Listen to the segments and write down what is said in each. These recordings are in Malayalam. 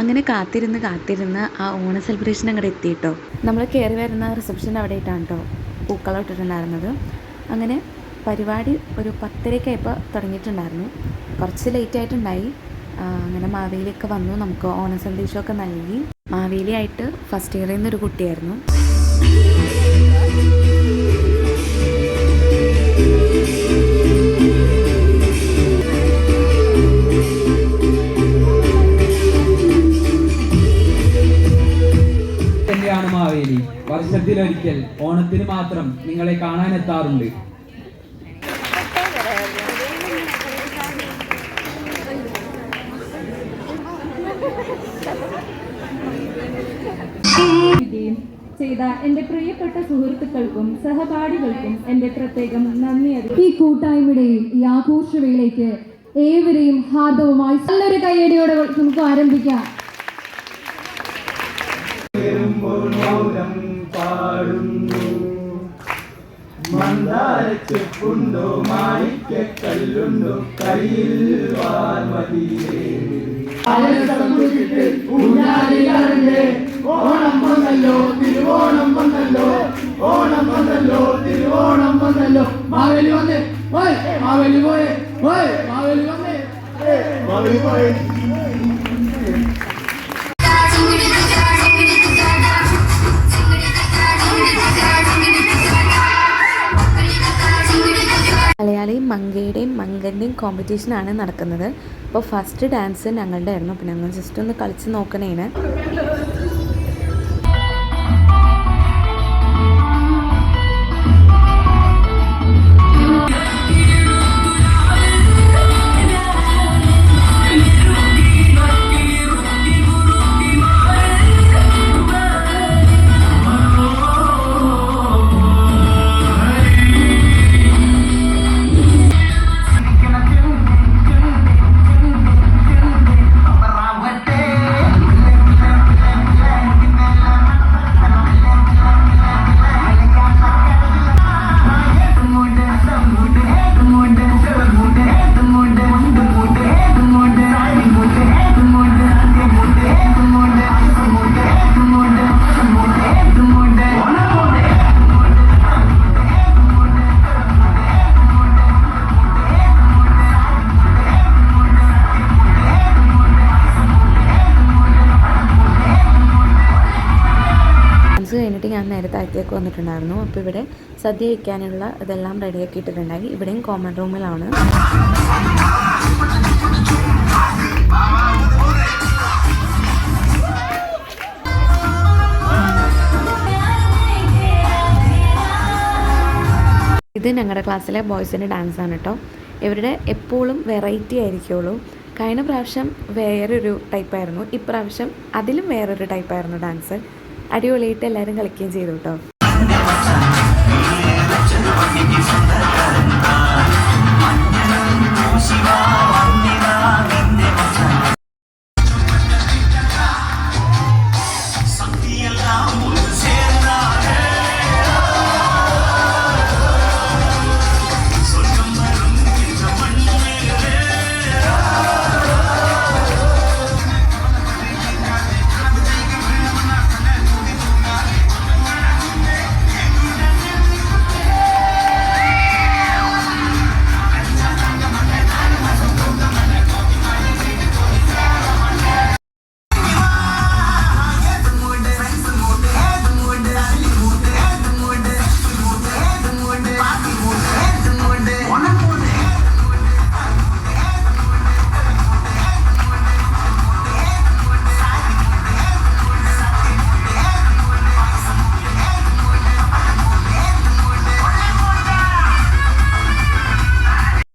അങ്ങനെ കാത്തിരുന്ന് ആ ഓണ സെലിബ്രേഷൻ അങ്ങോട്ട് എത്തിയിട്ടോ. നമ്മൾ കയറി വരുന്ന റിസപ്ഷൻ്റെ അവിടെ ആയിട്ടാണ് കേട്ടോ പൂക്കളം ഇട്ടിട്ടുണ്ടായിരുന്നത്. അങ്ങനെ പരിപാടി ഒരു 10:30 തുടങ്ങിയിട്ടുണ്ടായിരുന്നു. കുറച്ച് ലേറ്റായിട്ടുണ്ടായി. അങ്ങനെ മാവേലിയൊക്കെ വന്നു, നമുക്ക് ഓണ സന്ദേശമൊക്കെ നൽകി. മാവേലിയായിട്ട് ഫസ്റ്റ് ഇയറിൽ നിന്നൊരു കുട്ടിയായിരുന്നു. മാവേലി വർഷത്തിലൊരിക്കൽ ഓണത്തിന് മാത്രം നിങ്ങളെ കാണാനെത്താറുണ്ട്. ചെയ്ത എന്റെ പ്രിയപ്പെട്ട സുഹൃത്തുക്കൾക്കും സഹപാഠികൾക്കും എന്റെ പ്രത്യേകം നന്ദി അറിയിക്കുന്നു. ഈ കൂട്ടായ്മയുടെയും ഈ ആഘോഷവേളയ്ക്ക് ഏവരെയും ഹാർദവുമായി നല്ലൊരു കയ്യടിയോടെ നമുക്ക് ആരംഭിക്കാം. മന്ദാരച്ചെപ്പുണ്ടോ മാണിക്കല്ലുണ്ടോ കയ്യിൽ വാൽമതിയേ ഓണം വന്നല്ലോ തിരുവോണം വന്നല്ലോ ഓണം വന്നല്ലോ തിരുവോണം വന്നല്ലോ മാവേലി വന്നേ മാവേലി പോയേ മാവേലി വന്നേ മാവേലി പോയേ. മലയാളി മങ്കയുടെയും മങ്കൻ്റെയും കോമ്പറ്റീഷനാണ് നടക്കുന്നത്. അപ്പോൾ ഫസ്റ്റ് ഡാൻസ് ഞങ്ങളുടെ ആയിരുന്നു. അപ്പോൾ ഞങ്ങൾ ജസ്റ്റ് ഒന്ന് കളിച്ച് നോക്കണേന്. കഴിഞ്ഞിട്ട് ഞാൻ നേരത്തെ അകത്തേക്ക് വന്നിട്ടുണ്ടായിരുന്നു. അപ്പോൾ ഇവിടെ സദ്യ വയ്ക്കാനുള്ള ഇതെല്ലാം റെഡിയാക്കിയിട്ടുണ്ടായി. ഇവിടെയും കോമൺ റൂമിലാണ്. ഇത് ഞങ്ങളുടെ ക്ലാസ്സിലെ ബോയ്സിൻ്റെ ഡാൻസാണ് കേട്ടോ. ഇവരുടെ എപ്പോഴും വെറൈറ്റി ആയിരിക്കുള്ളൂ. കഴിഞ്ഞ പ്രാവശ്യം വേറൊരു ടൈപ്പായിരുന്നു, ഇപ്രാവശ്യം അതിലും വേറൊരു ടൈപ്പായിരുന്നു ഡാൻസ്. അടിപൊളിയായിട്ട് എല്ലാവരും കളിക്കുകയും ചെയ്തു കേട്ടോ.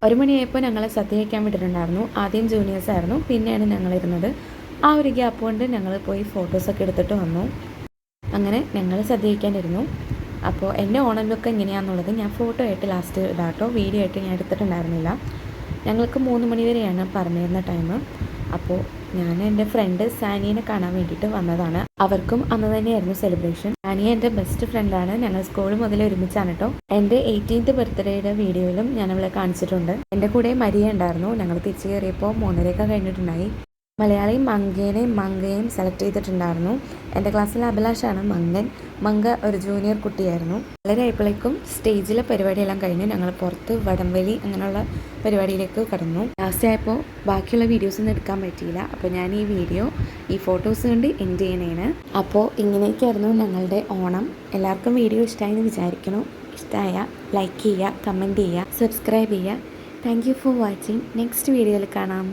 ഒരു മണിയായപ്പോൾ ഞങ്ങളെ സദ്യ വയ്ക്കാൻ വിട്ടിട്ടുണ്ടായിരുന്നു. ആദ്യം ജൂനിയേഴ്സ് ആയിരുന്നു, പിന്നെയാണ് ഞങ്ങളിരുന്നത്. ആ ഒരു ഗ്യാപ്പ് കൊണ്ട് ഞങ്ങൾ പോയി ഫോട്ടോസൊക്കെ എടുത്തിട്ട് വന്നു. അങ്ങനെ ഞങ്ങൾ സദ്യ വയ്ക്കാനിരുന്നു. അപ്പോൾ എൻ്റെ ഓണം ലുക്ക് എങ്ങനെയാണെന്നുള്ളത് ഞാൻ ഫോട്ടോ ആയിട്ട് ലാസ്റ്റ് ഇടാട്ടോ, വീഡിയോ ആയിട്ട് ഞാൻ എടുത്തിട്ടുണ്ടായിരുന്നില്ല. ഞങ്ങൾക്ക് 3 മണി വരെയാണ് പറഞ്ഞിരുന്ന ടൈം. അപ്പോൾ ഞാൻ എൻ്റെ ഫ്രണ്ട് സാനിയെ കാണാൻ വേണ്ടിയിട്ട് വന്നതാണ്. അവർക്കും അന്ന് തന്നെയായിരുന്നു സെലിബ്രേഷൻ. സാനിയ എൻ്റെ ബെസ്റ്റ് ഫ്രണ്ടാണ്. ഞങ്ങൾ സ്കൂൾ മുതൽ ഒരുമിച്ചാണ് കേട്ടോ. എൻ്റെ 18th ബർത്ത്ഡേയുടെ വീഡിയോയിലും ഞാൻ അവളെ കാണിച്ചിട്ടുണ്ട്. എൻ്റെ കൂടെ മരിയ ഉണ്ടായിരുന്നു. ഞങ്ങൾ തിരിച്ചു കയറിയപ്പോൾ 3:30 കഴിഞ്ഞിട്ടുണ്ടായി. മലയാളി മങ്കയും സെലക്ട് ചെയ്തിട്ടുണ്ടായിരുന്നു. എൻ്റെ ക്ലാസ്സിലെ അഭിലാഷാണ് മങ്ക ഒരു ജൂനിയർ കുട്ടിയായിരുന്നു. വളരെ ആയപ്പോഴേക്കും സ്റ്റേജിലെ പരിപാടിയെല്ലാം കഴിഞ്ഞ് ഞങ്ങൾ പുറത്ത് വടംവലി അങ്ങനെയുള്ള പരിപാടിയിലേക്ക് കടന്നു. ലാസ്റ്റ് ആയപ്പോൾ ബാക്കിയുള്ള വീഡിയോസൊന്നും എടുക്കാൻ പറ്റിയില്ല. അപ്പോൾ ഞാൻ ഈ ഫോട്ടോസ് കണ്ട് എൻഡ് ചെയ്യണേണ്. അപ്പോൾ ഇങ്ങനെയൊക്കെയായിരുന്നു ഞങ്ങളുടെ ഓണം. എല്ലാവർക്കും വീഡിയോ ഇഷ്ടമായി എന്ന് വിചാരിക്കണം. ഇഷ്ടമായ ലൈക്ക് ചെയ്യുക, കമൻറ്റ് ചെയ്യുക, സബ്സ്ക്രൈബ് ചെയ്യുക. Thank you for watching. Next വീഡിയോയിൽ കാണാം.